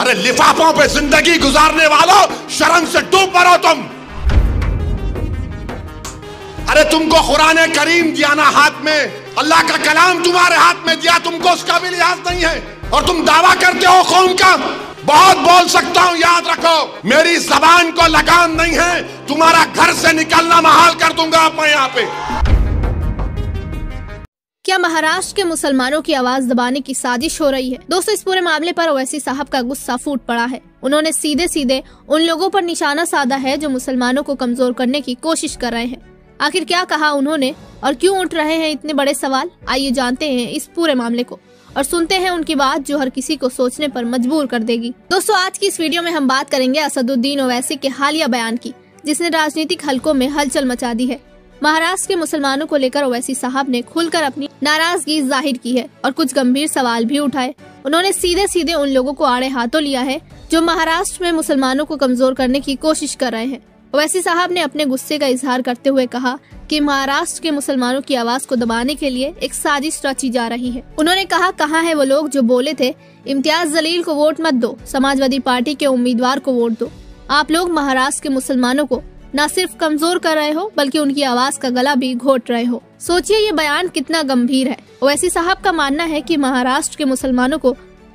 अरे लिफाफों पे जिंदगी गुजारने वालों, शर्म से डूब मरो तुम। अरे तुमको कुरान करीम दिया ना हाथ में, अल्लाह का कलाम तुम्हारे हाथ में दिया, तुमको उसका भी लिहाज नहीं है और तुम दावा करते हो कौम का। बहुत बोल सकता हूं, याद रखो मेरी जबान को लगाम नहीं है, तुम्हारा घर से निकलना महाल कर दूंगा मैं यहाँ पे। क्या महाराष्ट्र के मुसलमानों की आवाज दबाने की साजिश हो रही है? दोस्तों, इस पूरे मामले पर ओवैसी साहब का गुस्सा फूट पड़ा है। उन्होंने सीधे सीधे उन लोगों पर निशाना साधा है जो मुसलमानों को कमजोर करने की कोशिश कर रहे हैं। आखिर क्या कहा उन्होंने और क्यों उठ रहे हैं इतने बड़े सवाल? आइए जानते हैं इस पूरे मामले को और सुनते हैं उनकी बात जो हर किसी को सोचने पर मजबूर कर देगी। दोस्तों, आज की इस वीडियो में हम बात करेंगे असदुद्दीन ओवैसी के हालिया बयान की, जिसने राजनीतिक हलकों में हलचल मचा दी है। महाराष्ट्र के मुसलमानों को लेकर ओवैसी साहब ने खुलकर अपनी नाराजगी जाहिर की है और कुछ गंभीर सवाल भी उठाए। उन्होंने सीधे सीधे उन लोगों को आड़े हाथों लिया है जो महाराष्ट्र में मुसलमानों को कमजोर करने की कोशिश कर रहे हैं। ओवैसी साहब ने अपने गुस्से का इजहार करते हुए कहा कि महाराष्ट्र के मुसलमानों की आवाज को दबाने के लिए एक साजिश रची जा रही है। उन्होंने कहा, कहाँ है वो लोग जो बोले थे इम्तियाज जलील को वोट मत दो, समाजवादी पार्टी के उम्मीदवार को वोट दो। आप लोग महाराष्ट्र के मुसलमानों को न सिर्फ कमजोर कर रहे हो बल्कि उनकी आवाज का गला भी घोट रहे हो। सोचिए ये बयान कितना गंभीर है। ओवैसी साहब का मानना है कि महाराष्ट्र के मुसलमानों को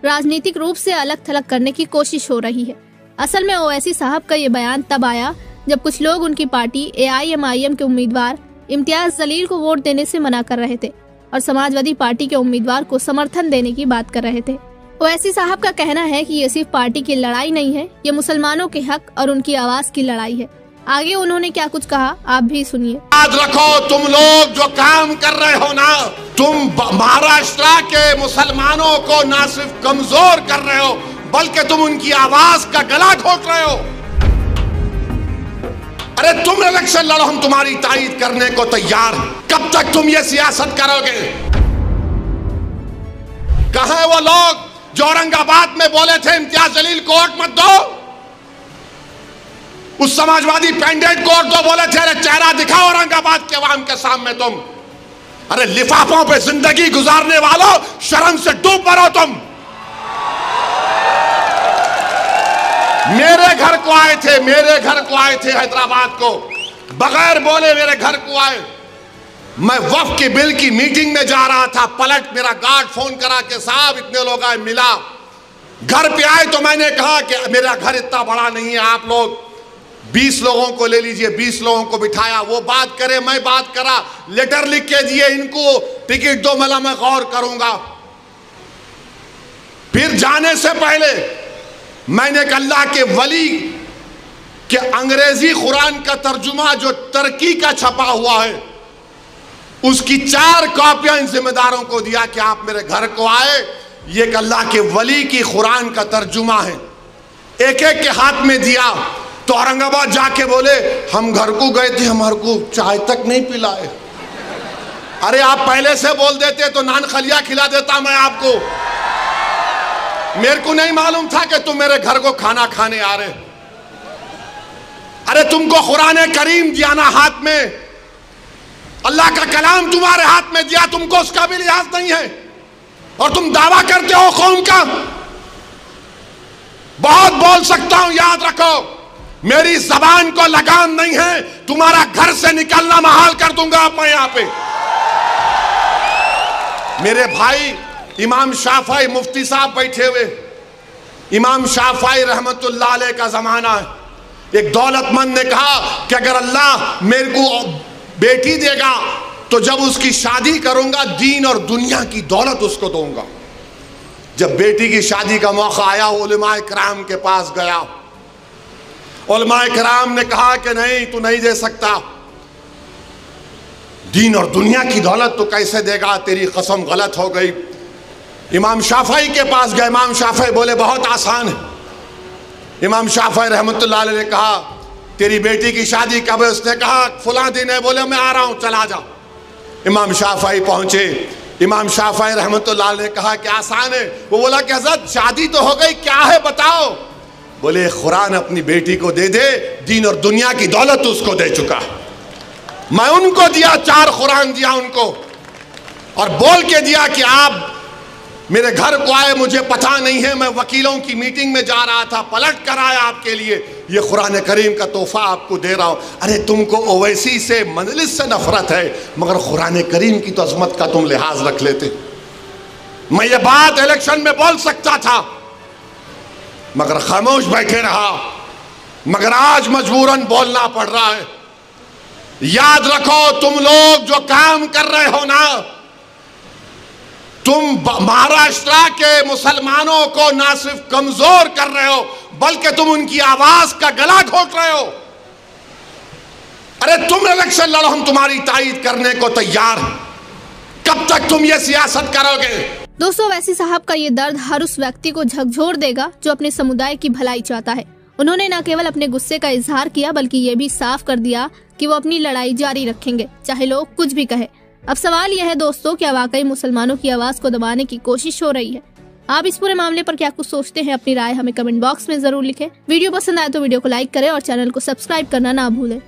राजनीतिक रूप से अलग थलग करने की कोशिश हो रही है। असल में ओवैसी साहब का ये बयान तब आया जब कुछ लोग उनकी पार्टी AIMIM के उम्मीदवार इम्तियाज जलील को वोट देने से मना कर रहे थे और समाजवादी पार्टी के उम्मीदवार को समर्थन देने की बात कर रहे थे। ओवैसी साहब का कहना है कि ये सिर्फ पार्टी की लड़ाई नहीं है, ये मुसलमानों के हक और उनकी आवाज की लड़ाई है। आगे उन्होंने क्या कुछ कहा, आप भी सुनिए। याद रखो, तुम लोग जो काम कर रहे हो ना, तुम महाराष्ट्र के मुसलमानों को ना सिर्फ कमजोर कर रहे हो बल्कि तुम उनकी आवाज का गला घोट रहे हो। अरे तुम इलेक्शन लड़ो, हम तुम्हारी तायीद करने को तैयार हैं। कब तक तुम ये सियासत करोगे? कहां है वो लोग जो औरंगाबाद में बोले थे इम्तियाज जलील को वोट मत दो? उस समाजवादी पैंडेट को वोट दो बोले थे। अरे चेहरा दिखाओ औरंगाबाद के अवाम के सामने तुम। अरे लिफाफों पे जिंदगी गुजारने वालों, शर्म से डूब मरो तुम। मेरे घर को आए थे हैदराबाद को, बगैर बोले मेरे घर को आए। मैं वक्फ के बिल की मीटिंग में जा रहा था, पलट मेरा गार्ड फोन करा के साहब इतने लोग आए, मिला। घर पे आए तो मैंने कहा कि मेरा घर इतना बड़ा नहीं है, आप लोग 20 लोगों को ले लीजिए। 20 लोगों को बिठाया, वो बात करे, मैं बात करा, लेटर लिख के दिए, इनको टिकट दो, मैं गौर करूंगा। फिर जाने से पहले मैंने एक अल्लाह के वली के अंग्रेजी कुरान का तर्जुमा जो तुर्की का छपा हुआ है, उसकी 4 कॉपियां इन जिम्मेदारों को दिया कि आप मेरे घर को आए, ये एक अल्लाह के वली की कुरान का तर्जुमा है। एक एक के हाथ में दिया तो औरंगाबाद जाके बोले हम घर को गए थे, हमारे को चाय तक नहीं पिलाए। अरे आप पहले से बोल देते तो नान खलिया खिला देता मैं आपको। मेरे को नहीं मालूम था कि तुम मेरे घर को खाना खाने आ रहे। अरे तुमको कुरान करीम दिया ना हाथ में, अल्लाह का कलाम तुम्हारे हाथ में दिया, तुमको उसका भी लिहाज नहीं है और तुम दावा करते हो कौम का। बहुत बोल सकता हूं, याद रखो मेरी जबान को लगाम नहीं है, तुम्हारा घर से निकलना महाल कर दूंगा मैं यहाँ पे। मेरे भाई इमाम शाफई मुफ्ती साहब बैठे हुए, इमाम शाफई रहमतुल्लाह अलैह का जमाना है। एक दौलतमंद ने कहा कि अगर अल्लाह मेरे को बेटी देगा तो जब उसकी शादी करूंगा दीन और दुनिया की दौलत उसको दूंगा। जब बेटी की शादी का मौका आया, उलमाए किराम के पास गया। उलमाए किराम ने कहा कि नहीं, तू नहीं दे सकता, दीन और दुनिया की दौलत तो कैसे देगा, तेरी कसम गलत हो गई। इमाम शाफई के पास गए, इमाम शाफई बोले बहुत आसान है। इमाम शाफई रहमतुल्लाह अलैह ने कहा तेरी बेटी की शादी कब है? उसने कहा फलां दिन है। बोले मैं आ रहा हूं, चला जा। इमाम शाफई पहुंचे, इमाम शाफई रहमतुल्लाह अलैह ने कहा कि आसान है। वो बोला कि हज़रत शादी तो हो गई, क्या है बताओ। बोले कुरान अपनी बेटी को दे दे, दीन और दुनिया की दौलत उसको दे चुका। मैं उनको दिया, 4 कुरान दिया उनको और बोल के दिया कि आप मेरे घर को आए, मुझे पता नहीं है, मैं वकीलों की मीटिंग में जा रहा था, पलट कर आया आपके लिए, ये कुरान करीम का तोहफा आपको दे रहा हूं। अरे तुमको ओवैसी से, मजलिस से नफरत है, मगर कुरान करीम की तो अजमत का तुम लिहाज रख लेते। मैं ये बात इलेक्शन में बोल सकता था मगर खामोश बैठे रहा, मगर आज मजबूरन बोलना पड़ रहा है। याद रखो, तुम लोग जो काम कर रहे हो ना, तुम महाराष्ट्र के मुसलमानों को ना सिर्फ कमजोर कर रहे हो बल्कि तुम उनकी आवाज का गला घोट रहे हो। अरे तुम इलेक्शन लड़ो, हम तुम्हारी तायीद करने को तैयार हैं। कब तक तुम ये सियासत करोगे? दोस्तों, ओवैसी साहब का ये दर्द हर उस व्यक्ति को झकझोर देगा जो अपने समुदाय की भलाई चाहता है। उन्होंने न केवल अपने गुस्से का इजहार किया बल्कि ये भी साफ कर दिया कि वो अपनी लड़ाई जारी रखेंगे, चाहे लोग कुछ भी कहे। अब सवाल यह है दोस्तों, क्या वाकई मुसलमानों की आवाज को दबाने की कोशिश हो रही है? आप इस पूरे मामले पर क्या कुछ सोचते हैं? अपनी राय हमें कमेंट बॉक्स में जरूर लिखें। वीडियो पसंद आए तो वीडियो को लाइक करें और चैनल को सब्सक्राइब करना ना भूलें।